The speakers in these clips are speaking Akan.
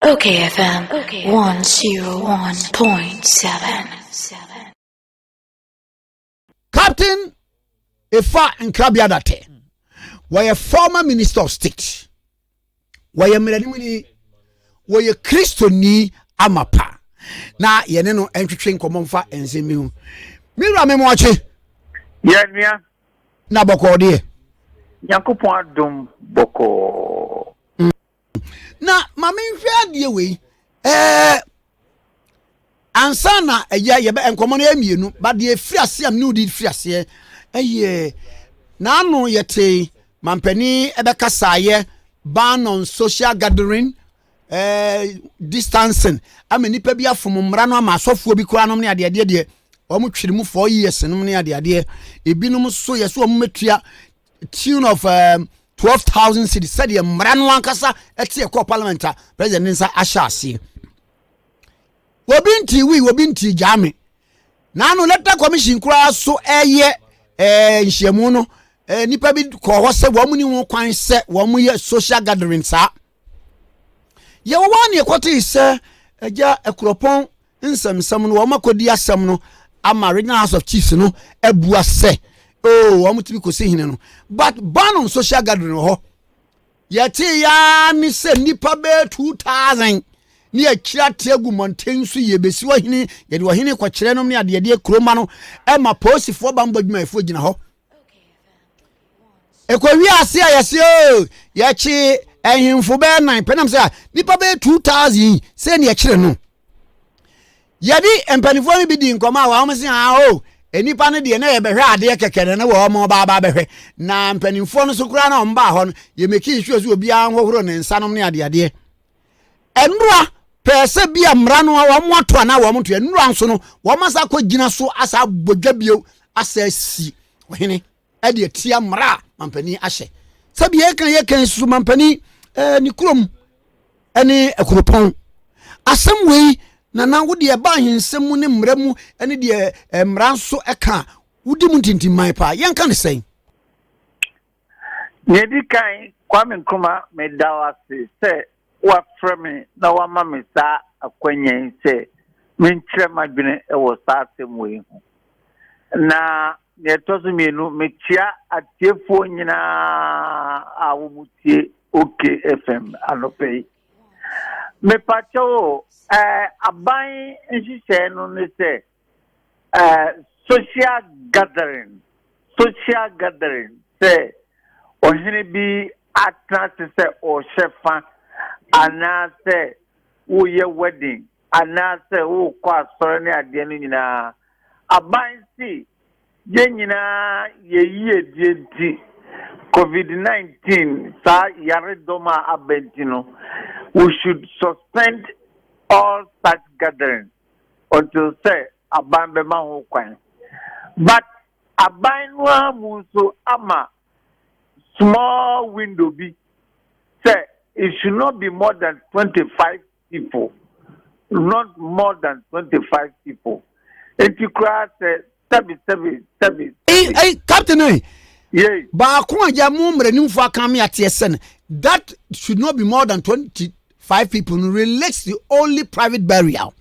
Okay, FM 101.7. Captain Efa Nkrabiadate, were a former minister of state. Were a Miranimini, were a Christoni Amapa. Na yeneno entry komonfa enzemihu. Mira memoache. Yenya Na boko de. Yakupon adom boko. Na mame hwe de we ansa na eya ye be enkomo na emienu ba de friase am ne di friase na anu yete mampani ebekasa ye ban on social gathering distancing amani pa bi afom mmra no ama asofuo bi kura no ne ade de omo twiri mu 4 years no ne ade ebinom so ye so omo metua tune of 12,000 cities said ye mmra no ankasa ete ekọ parliament president nsa ashasi obi nti jame na no letter commission kura so eye nhyiamu no nipa bi ko ho se wo mu ni ho kwan se wo mu ye social gathering sa ye wo wan ye kwoti se eja ekropon nsem no wo makodi asem no ama regional house of chiefs no ebua se wo mu tibi ko se hine no but ban on social gathering ho yeti ya ni se nipa be 2000 ni akira tegu mountain so ye besi wo hine ye de wo hine ko kire no ne ade kroma no ma posifo bambadwuma efo gina ho ekwawi ase ayese ye chi ehimfo be 9 penam se nipa be 2000 se ne akire no ye di empanifo mi bi di nkoma wa mo se enipa ne de na ye behwe ade kekere ne wo mo ba behwe na empanifo no so kura na omba ho no ye meki hwe so obi an hohoro ne nsanom ne ade enura pese bia mra no wa mo ato na wa mo to enura nso no wa masa ko gina so asa bodwa bio asa si ohene e de tia mra mampani ahye sabi ye kan su mampani ni kurom ene akuropon asem wei na wo de ba hensem ne mra mu ene de mra nso eka wudi mu tintimman pa yen kan sen Nedi kan Kwame Nkrumah me dawase se wa frame na wa mama sa akwanyen se menkyere madwene e wo sa asem wei na ne tozo mienu metia atiefo nyina awumutie OKFM anopei me pacho aban nhihye no ne se social gathering se ohene bi atras se o shefa anase wo ye wedding anase wo kwa soro ne ade no nyina aban si ye nyina ye yie die COVID-19 sa yare doma abentino we should suspend all such gatherings until say aban be ma ho kwan but aban no amuso ama small window bi say it should not be more than 25 people not more than 25 people if you cross tabi captain yeah ba ko aja mu mre nimfo akam ya tiesen that should not be more than 25 people relates to only private burial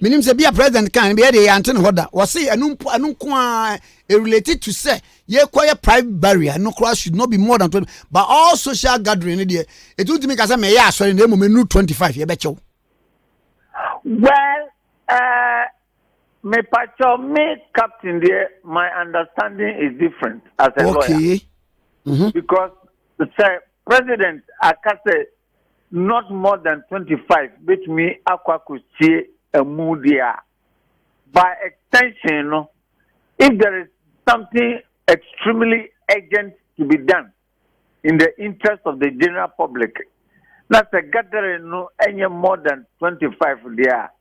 minim se bia president kan be dey anten hoda wo say anu ko related to say ye kwaya private burial no cross should not be more than 20 but all social gathering there it would make say me ya asori na mo menu 25 ye be chew well me pacho me captain there my understanding is different as a lawyer because the president akase not more than 25 which me akwakusie a moodia by extension no if there is something extremely urgent to be done in the interest of the general public that's a gathering no any more than 25 there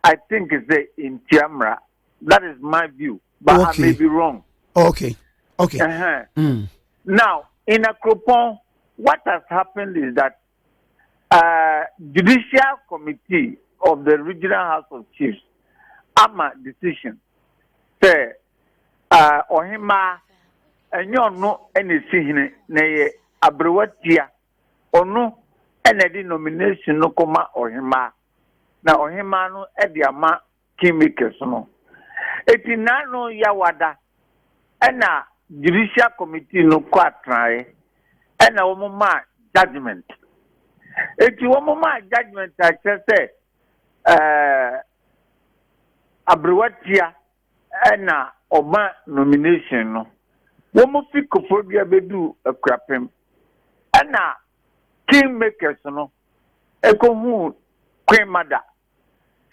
I think it's in Tiamra. That is my view, but I may be wrong. Okay. Now, in Akropon, what has happened is that judicial committee of the regional house of chiefs, ama decision, say, Ohima, and you know, any sihine, nay, Abrewatia, or no, and the nomination no koma ohima na ohima no e de ama kingmakers no etina no ya wada na judicial committee no ko atrai na wo ma judgment eti wo ma judgment a say abrewatia na oba nomination no wo mo fi kofobia bedu akrapem na kingmakers no ekohu Queen Mother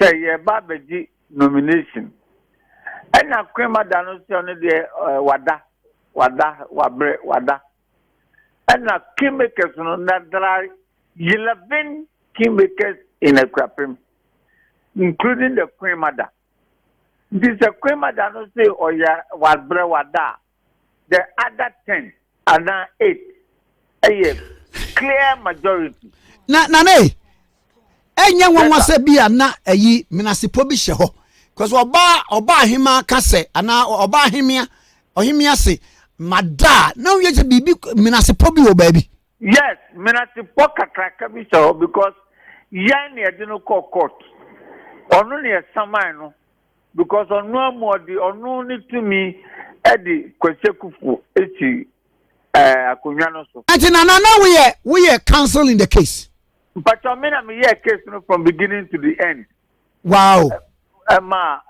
say ye ba beji nomination na Queen Mother no say no de wada na kingmakers no na 11 kingmakers in akrapem including the Queen Mother. This is a Queen Mother no say oya wada. The other 10 and now 8 a clear majority. Na enye wonwa se bia na ayi minasipo bi hye ho because oba hima ka se ana oba ohimia se mada na we je bibi minasipo bi wo ba bi. Yes, minasipo kakraka bi hye ho because yan ne de no court onu ne saman no because onu amodi onu ni tumi edi kwesekufu eti akonwa no so. Ati na we are counseling the case. But I mean, I'm here case no from beginning to the end. Wow. Emma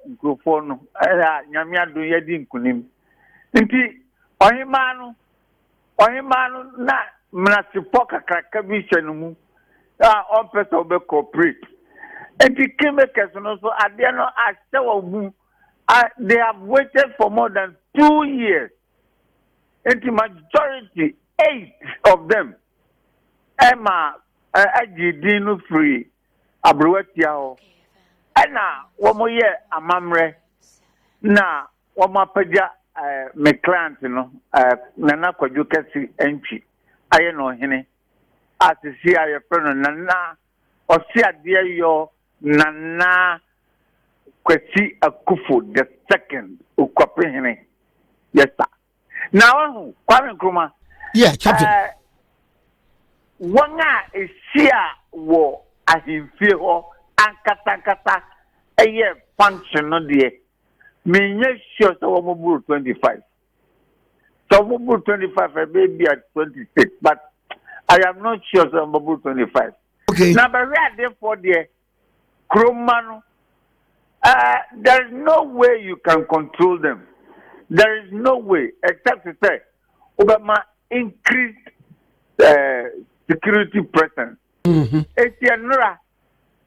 microphone nyamia do yedi nkunim. Nti ohima no na mnasipo kakraka bi hye mu on person be cooperate. Nti kingmakers no so ade no asewa bu they have waited for more than 2 years. Nti majority 8 of them Emma agidinu free abrowatia ho na womo ye amamre na womo apaja me client no nana kwadwo kasi entwi aye no hene asisi aye freno nana osi ade yo nana kwasi akufo the second ukwape hene. Yes sir. Now Kwame Nkrumah, yeah, captain. Wanga esia wo ahimfie ho ankata eye function no de menye sure so wo buru 25 so wo buru 25 I may be at 26 but I am not sure so wo buru 25. Okay, now but we are there for the Kromano. There is no way you can control them. There is no way except to say Obama increased security presence. Etianura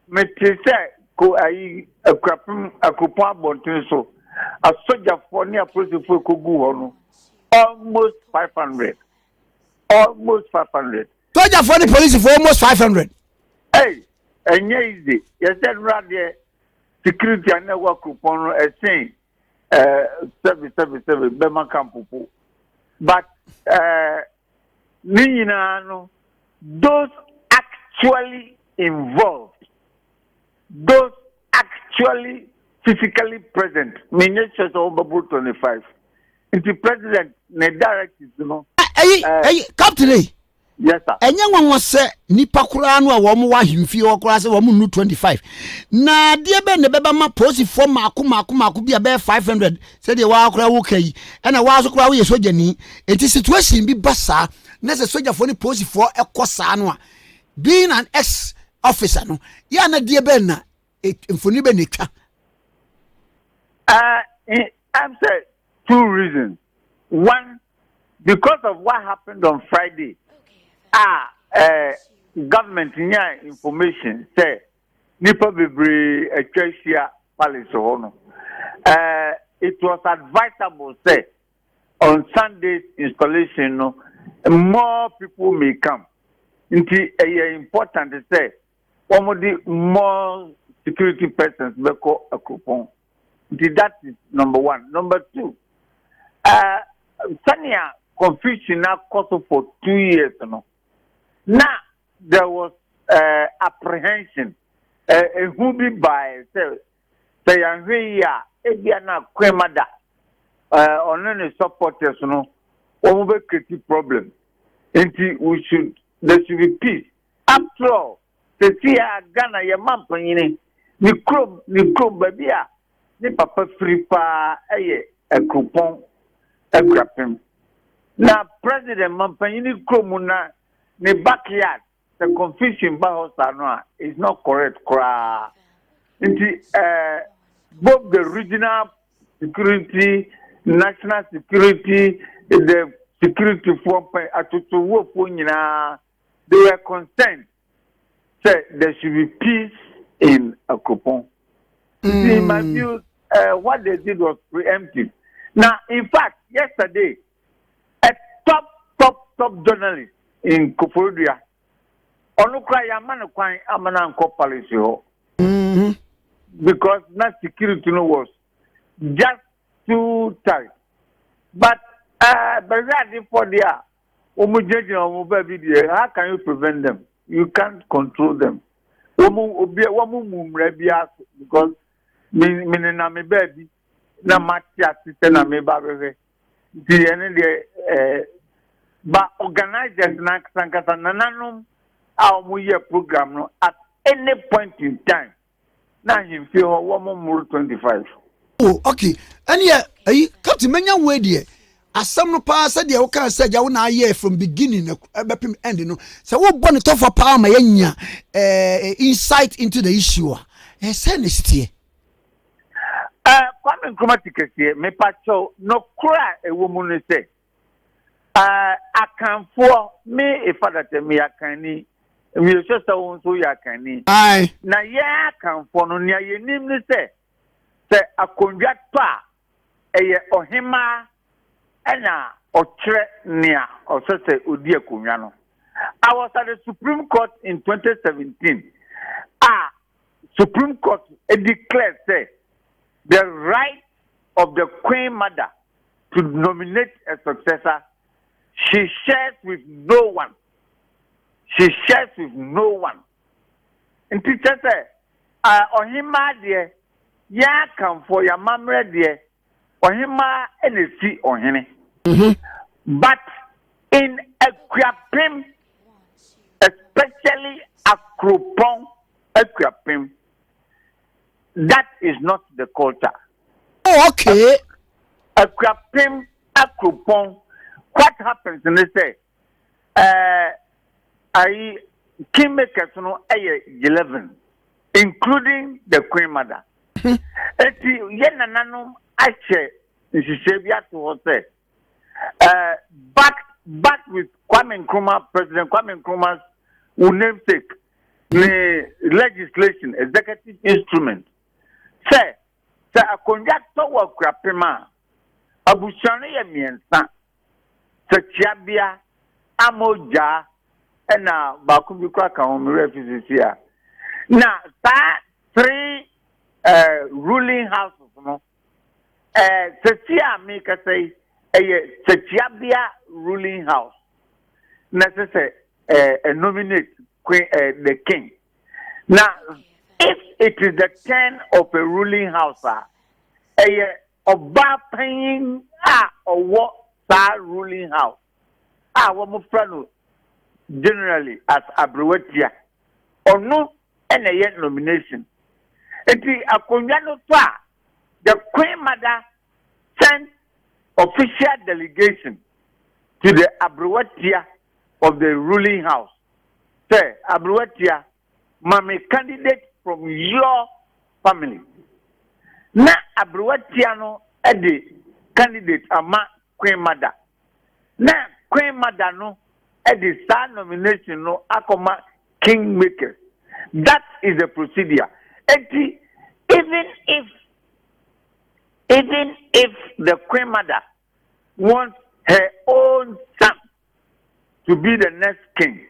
metese ko ayi akupon bontin so a soldier for near police for kogu hono almost 500. Soldier for the police for almost 500. Hey, enye easy. Yes, there security and network coupon saying 777 Bema Campupu. But no, those actually involved, those actually physically present, ministers of 25. And the president, the directives, you know. Captain. Yes, sir. Enye nwanwa se nipa kura no a wo mo wa himfie wo kura se wo mo nu 25 na de be ne beba ma posi fo maako bia be 500 se de wa kura wo kai na wa so kura wo ye sojani enti situation bi basa na se soja fo ni posi fo ekosa no a being an ex officer no ya na de be na mfoni be netwa. I'm saying 2 reasons. One, because of what happened on Friday. Government nya information say nipa bebre atwasia palace hono. It was advisable say on Sunday's installation no more people may come. It is important to say more security persons beko akupon. That is number 1. Number 2, Sanya confusion now caused for 2 years no. Now there was apprehension. Who be by say ya ebiana kwemada on any supporters no over create problem. There should be peace after all the tia Ghana ye mampanyini ni krom baby a ni papa free pa eye ekupon ekrapem na president mampanyini krom na ni backyard the confusion ba house no is not correct kra nti both the regional security national security the security for atutu wo fo nyina they were concerned that there should be peace in Akropong. In my view, what they did was preemptive. Now, in fact, yesterday, a top journalist in Koforidua, Onukra Yamana Kwai Amana policy because that security was just too tight. But for the how can you prevent them? You can't control them. Because na me baby na matia sister na me baby. But organizers na sankata nananum a program no at any point in time. Now you feel 25. Oh, okay. And yeah, Captain Menya way there. Asam no pa said ya woka said ya wona aye from beginning bepim end no so wo bɔ ne tofa pa ma yanya insight into the issue say ne sitie Kwame Nkrumah tikete me pacho no kura ewo mu ne say akanfo me ifada te me akani me so so won so ya akani ai na ya akanfo no ne ayenim ne say akondwa pa eye ohima Ena ochre nia osese odi akonwa no. I was at the Supreme Court in 2017. Supreme Court declared say the right of the Queen Mother to nominate a successor she shares with no one. She shares with no one. And teacher say ohima de ya kan for ya mamre de ohima enesi ohene. But in Akuapem, especially Akropong, Akuapem, that is not the culture. Oh, okay. Akuapem, Akropong, what happens in this say? Kingmakers no 11, including the Queen Mother. Eti yenananum ache nsisebia to say. Back with Kwame Nkrumah, President Kwame Nkrumah's namesake, the legislation, executive instrument. Say, a conductor of Krapima, Abushani Miensa, Sachabia, Amoja, and Bakumbuka refugees here. Now, that three ruling houses, no? Sachia make us say, Sachabia ruling house necessary nominate the king. Now, if it is the turn of a ruling house, Oba paying or what that ruling house, what generally as Abrewetia or no any nomination. It is a congenital the Queen Mother sent official delegation to the Abrewetia of the ruling house. Say, Abrewetia, mami candidate from your family. Na Abrewetia no the candidate ama Queen Mother. Na Queen Mother no the star nomination no akoma kingmaker. That is the procedure. Even if the Queen Mother wants her own son to be the next king,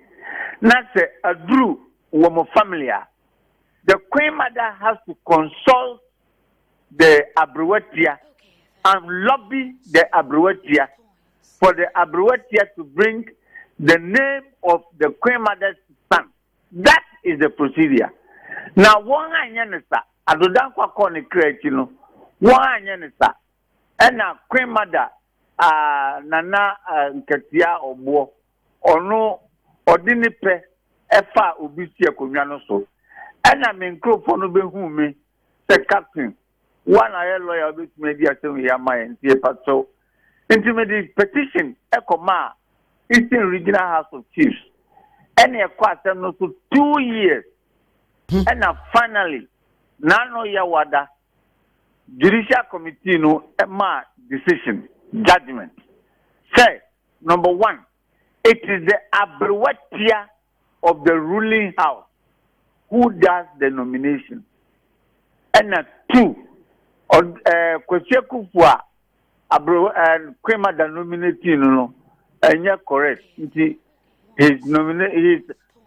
that's a Drew woman family. The Queen Mother has to consult the Abrewetia and lobby the Abrewetia for the Abrewetia to bring the name of the Queen Mother's son. That is the procedure. Now, one anyanisa, adodan kwa koni kreatino. One yanisa, and a Queen Mother, Nana Nkatia or Bo, or no, or Dinipe, efa obi si akonwa no so ena me microphone no behu me the captain one aye lawyer bit me dia say ya my ntie pato intimate petition ekoma Eastern Regional House of Chiefs ene ekwasem no so 2 years and finally nano ya wada judicial committee no ma decision judgment say number 1 it is the abrewatia of the ruling house who does the nomination and 2 Kwesieku Fua Kwema the nominating no enya correct his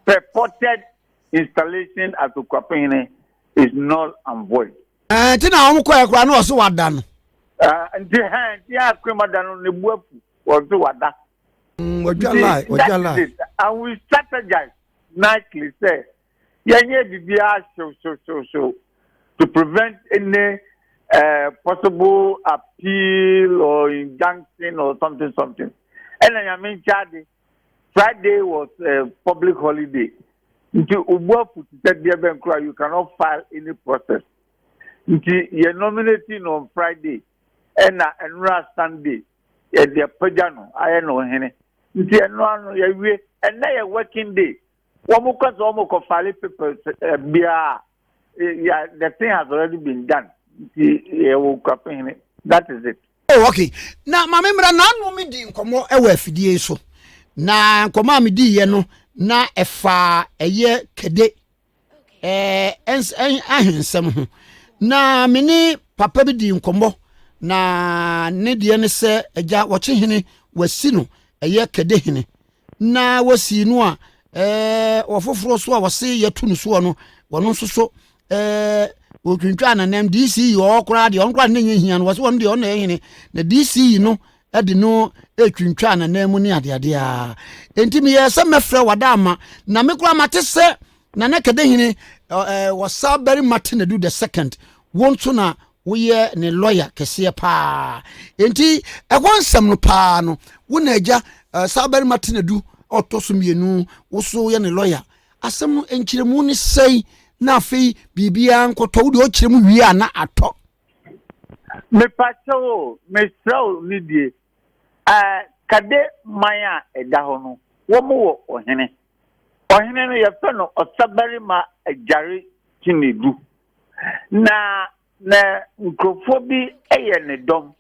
purported installation at Ukwapene is null and void. Tina omukọ ekwa na oso wada no. Ya Kwema da no ne buafu oso wada. Wajala. And we strategize nicely say yenye bibia so to prevent any possible appeal or injunction or something. And I mean, Friday was a public holiday. Until you cannot file any process. Until you're nominating on Friday and Sunday, the Pajano, I know hene. Until you and now a working day. One more file papers, the thing has already been done. That is it. Oh, okay. Na mamemra na no me di nkomo ewa afidie so. Na nkomo amedi ye no na efa eye kede. Ahensem ho. Na meni papa bi di nkomo na ne de ne se agya woche hene wasi no eye kede hene. Na wasi no a wofoforo so a wose yetu no so no wono so otwintwa na nam DC okra de onkra ne nyehia no wose won de on ehene na DC no de no etwintwa na nam ni ade a entimi ye se mefra wadama na mekura mate se na na kede hene wasa beri Martin do the second wonto na woye ne lawyer kese pa enti egonsam no pa no wona agya Saberi Martin do otoso mienu woso ye ne lawyer asem no enkiremu ni sei na fi bibia nkoto wo de o kiremu wi ana ato me pacho me sraw ni die kade maya eda ho no wo mo wo ohene no ye fe no Saberi ma ajare Chinedu na nkrofo bi eye ne dom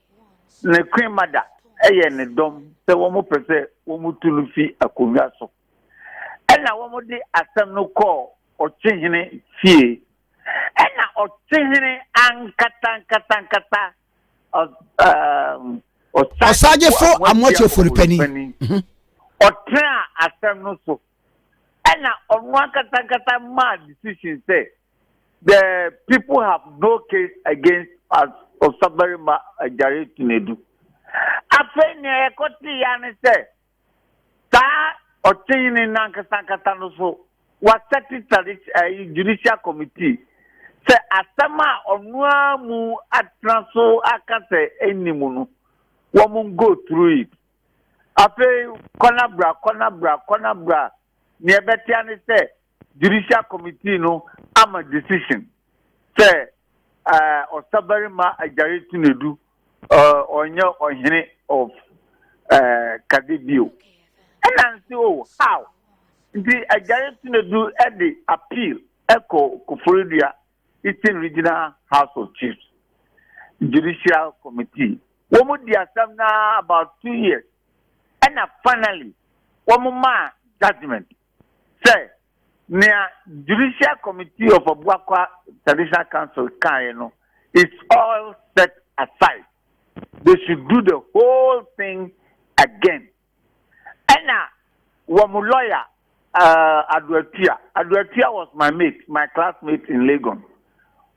ne Queen Mother eye ne dom se wo mo pese wo mo tulu fi akonwa so ena wo mo de asem no call Ochihine fie ena Ochihine ankata osaje fo amoche foripani otra asem no so ena onu ankata ma decision say the people have no case against us of Saberi ma ajare Chinedu afeni ekoti ya ne say ta Ochihine nankata no so was secretary judicial committee say asama onuamu atranso akase enimu no won go through it ape corner bra ne betia ne say judicial committee no am a decision say Saberi ma ajare Chinedu onye ohene of Kadibio and I say oh how the ajare Chinedu at the appeal echo Koforidua Eastern Regional House of Chiefs Judicial Committee. Womu di asam na about 2 years. And finally, womu ma judgment. Say, near Judicial Committee of Abuakwa Traditional Council Kayeno is all set aside. They should do the whole thing again. And womu lawyer Aduatia was my classmate in Legon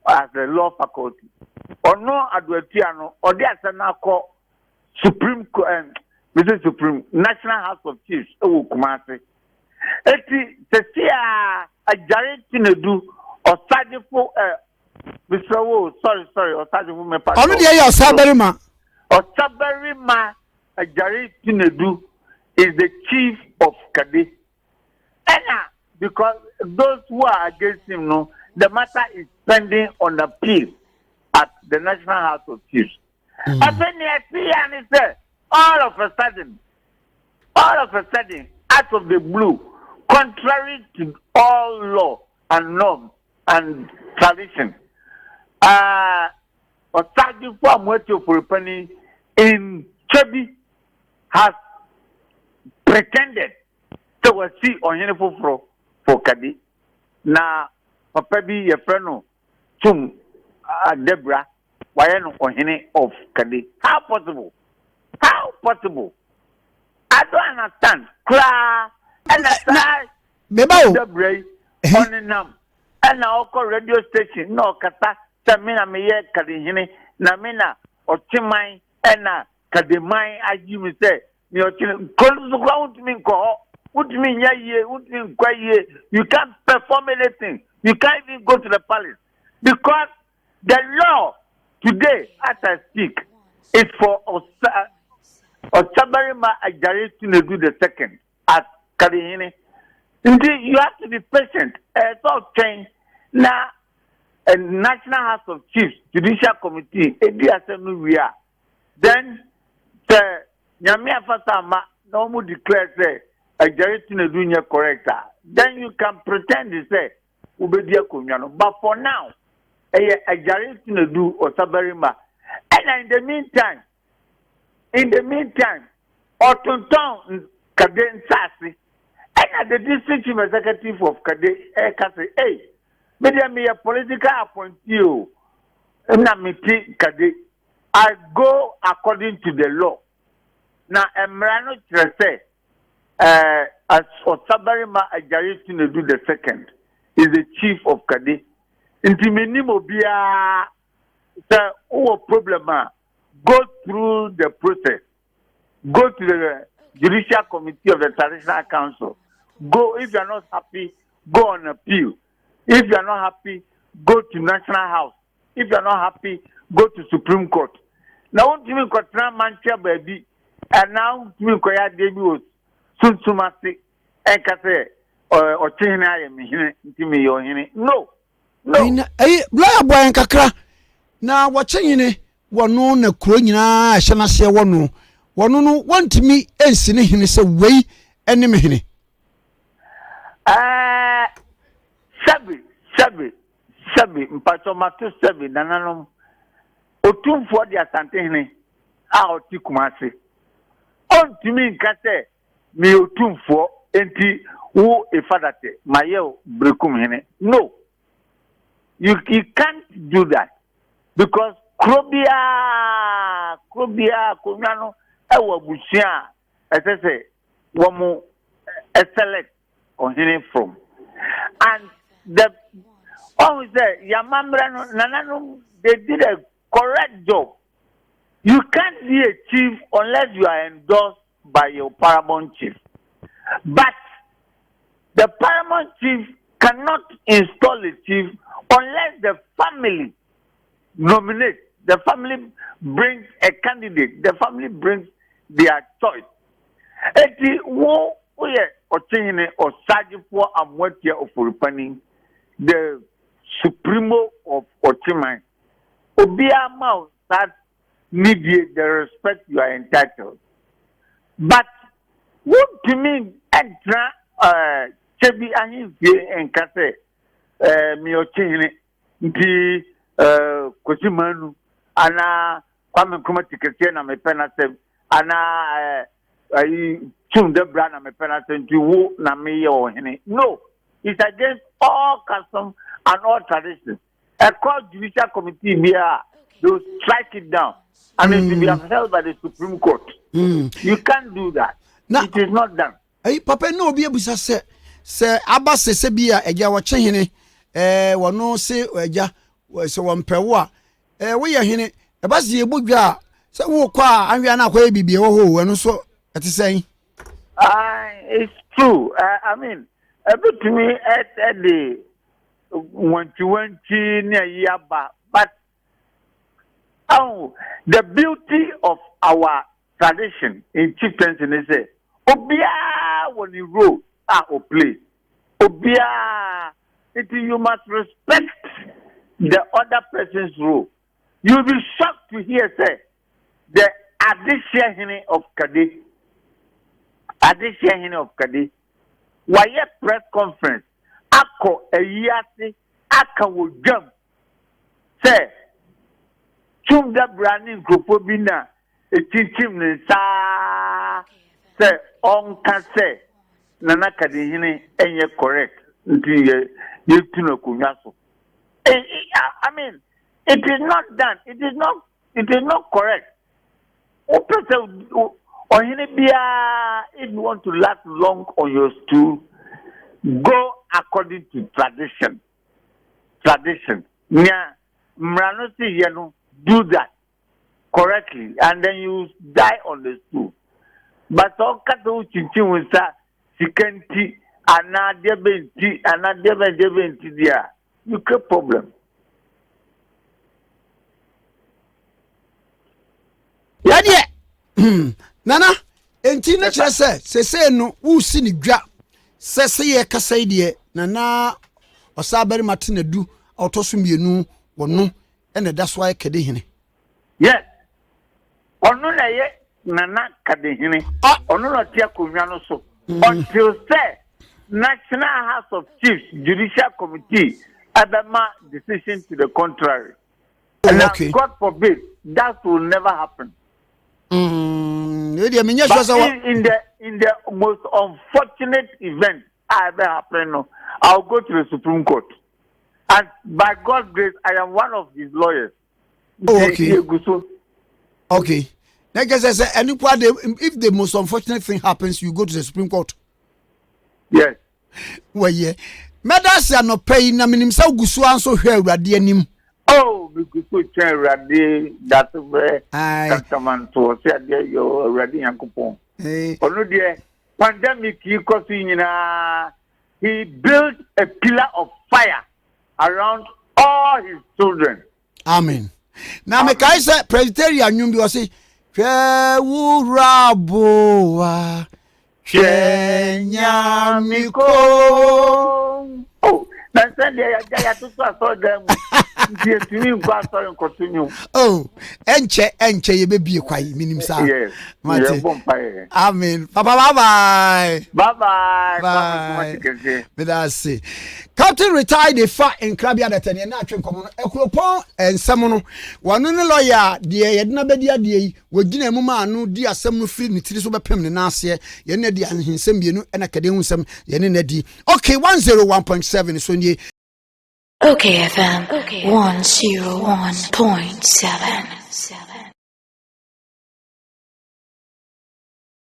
as the law faculty. Or no Aduatia no, or the Asana call National House of Chiefs, Kumasi. Eti Tesia ajare Chinedu or Sajifo Mr. Wo, sorry, or Sajifo me pass. Onu dey Saberi ma. Or Saberi ma ajare Chinedu is the chief of Kade. because those who are against him, no, the matter is pending on appeal at the National House of Chiefs. I think and said, all of a sudden, out of the blue, contrary to all law and norm and tradition, Osaji Fuamwetu Furipani in Chebi has pretended to see on uniform for Kadi. Na Papa bi your friend Tum Debra, why no on of Kadi? How possible? How possible? I don't understand. Kra and I Debra on nam and now radio station no kata Samina me ye Kadi Namina or Chimai and Kadimai as you say. You can't perform anything. You can't even go to the palace because the law today, as I speak, is for Osabarima Ajari to do the second at Kadihini. Indeed, you have to be patient. It's all change now. A National House of Chiefs Judicial Committee, then the Nyamia Fasama no more declares a Jaritina Dunya corrector. Then you can pretend to say Ubedia Kunyano. But for now, a Jaritina do or Sabarima. And in the meantime, Otunton Kaden Sassi, and at the district chief executive of Kade Kase, hey, me a political appointee, Namiti Kade. I go according to the law. Now, Emrano Trese, as Osabarima Ajari to do the second, is the chief of Kadi. Intiminimo Bia, sir, problem, go through the process. Go to the Judicial Committee of the Traditional Council. Go, if you are not happy, go on appeal. If you are not happy, go to National House. If you are not happy, go to Supreme Court. Now, what do you mean, Mancha baby? And now, you Koya Debi was soon Sumasi, and Kase, or China, Timmy, or Hini. No. Eh, Blah boy and Kakra. Now, watching in it, one known a crony, shall I say one no, one to me, and sinning him is a way, enemy. Sabi, Mpatomatu Sabi, Nananum, Otum for the Asantene, our Tikumasi. On to me, Kate, me Otum for, enti, who a father, my yo, Brekum. No, you can't do that because Krobia, Kunyano, Ewa Bushia, as I say, one more, a select on him from. And the always say Yamamra Nanano, they did a correct job. You can't be a chief unless you are endorsed by your paramount chief. But the paramount chief cannot install a chief unless the family nominates. The family brings a candidate. The family brings their choice. Eti wo oye ochine Osagyefo Amwetia of Furipani, the Supremo of Ochimai. Obia Mao that mediate the respect you are entitled. But what to me extra Chebi Ahimfie and Kase mi ochine nti Kosimanu ana Kwame Nkrumah Tikete na mepena sem ana Tum Debra na mepena sem nti wo na me o hene. No, it's against all customs and all traditions. A court judicial committee here, they will strike it down and it will be upheld by the Supreme Court. You can't do that. Now, it is not done. Hey, Papa, no be able to say Abba se bia eja wa chehene wono se eja so wonpewo we ye hene e ba se ebodwa se wo kwa anhia na kwa bibie wo ho eno so eti sen. It's true. I mean, a bit to me at the 120 near Yaba, but the beauty of our tradition in chieftaincy is say, Obia when you roll or play, Obia, you must respect the other person's rule. You'll be shocked to hear say the addition of Kadi. Why press conference? Ako a yasi, aka will jump. Say, Chumda branding gropobina, a chichim sa. Say, on can say, Nana Kadihini, and you're correct. You know, Kunyaso. I mean, it is not done. It is not correct. Or if you want to last long on your stool, go according to tradition. Yeah, Mranosi Yano, do that correctly, and then you die on the stool. But all Kato Chinchin with that, Sikanti, another there, you get problem. Yeah. Nana, enti na kire se no wo si ni dwa se ye kasa ide nana osabere matena du otoso mienu wono ene that's why kede hene. Yes. Ono na ye nana kade hene. Ono no tia konwa no so. Until say National House of Chiefs Judicial Committee abema decision to the contrary. And okay. God forbid that will never happen. But in the most unfortunate event ever happened, I'll go to the Supreme Court. And by God's grace, I am one of his lawyers. Oh, okay. Okay. Like I said, if the most unfortunate thing happens, you go to the Supreme Court. Yes. Well, yeah. Medals are not paying. I mean, so Gusu also here, Radianim. Oh, because we can ready that way. Customer to say that you're ready and coupon. Oh, dear. Pandemic, he built a pillar of fire around all his children. Amen. Now, me kai say Presbyterian nyumbi wasi Wuraboa Chenyamiko. Oh, that's the to saw them. Oh, enche ye be kwai minim sa. Yes. Amen. Papa bye. Bye. Me da say. Captain retired the far in Krabia that and na atwen komo no ekropon ensem no wano ne lawyer de ye de na bedia de we gina mu ma no di asem no free ni tiri so bepem ne na ase ye na di ahensem bienu na kade hu nsem ye ne na di. Okay, 101.7 so nie. Okay, FM 101.7.